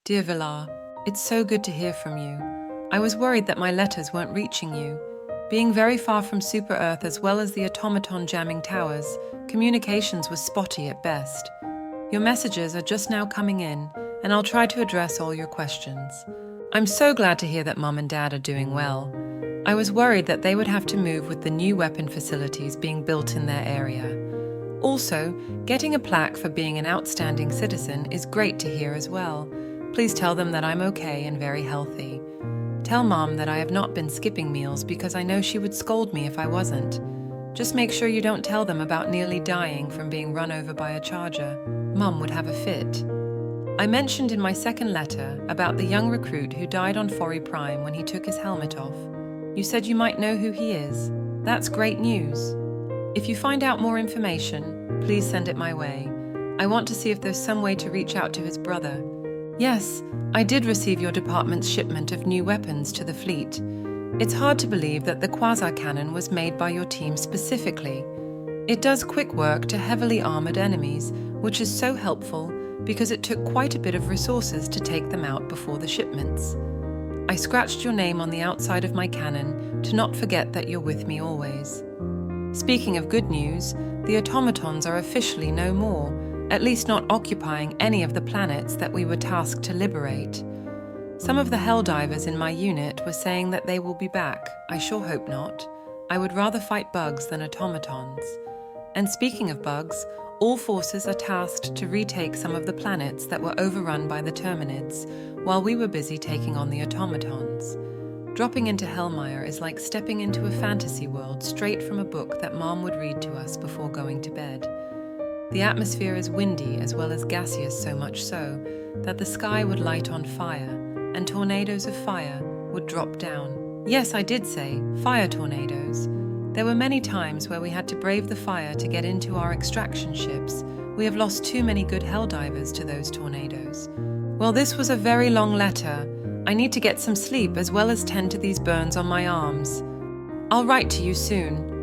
Dear Villar, it's so good to hear from you. I was worried that my letters weren't reaching you. Being very far from Super Earth as well as the automaton jamming towers, communications was spotty at best. Your messages are just now coming in, and I'll try to address all your questions. I'm so glad to hear that Mum and Dad are doing well. I was worried that they would have to move with the new weapon facilities being built in their area. Also, getting a plaque for being an outstanding citizen is great to hear as well. Please tell them that I'm okay and very healthy. Tell Mom that I have not been skipping meals because I know she would scold me if I wasn't. Just make sure you don't tell them about nearly dying from being run over by a charger. Mum would have a fit. I mentioned in my second letter about the young recruit who died on Fori Prime when he took his helmet off. You said you might know who he is. That's great news. If you find out more information, please send it my way. I want to see if there's some way to reach out to his brother. Yes, I did receive your department's shipment of new weapons to the fleet. It's hard to believe that the quasar-cannon was made by your team specifically. It does quick work to heavily armored enemies, which is so helpful because it took quite a bit of resources to take them out before the shipments. I scratched your name on the outside of my cannon to not forget that you're with me always. Speaking of good news, the automatons are officially no more, at least not occupying any of the planets that we were tasked to liberate. Some of the Helldivers in my unit were saying that they will be back. I sure hope not. I would rather fight bugs than automatons. And speaking of bugs, all forces are tasked to retake some of the planets that were overrun by the Terminids, while we were busy taking on the automatons. Dropping into Hellmire is like stepping into a fantasy world straight from a book that Mom would read to us before going to bed. The atmosphere is windy as well as gaseous, so much so that the sky would light on fire, and tornadoes of fire would drop down. Yes, I did say fire tornadoes. There were many times where we had to brave the fire to get into our extraction ships. We have lost too many good Helldivers to those tornadoes. Well, this was a very long letter. I need to get some sleep as well as tend to these burns on my arms. I'll write to you soon.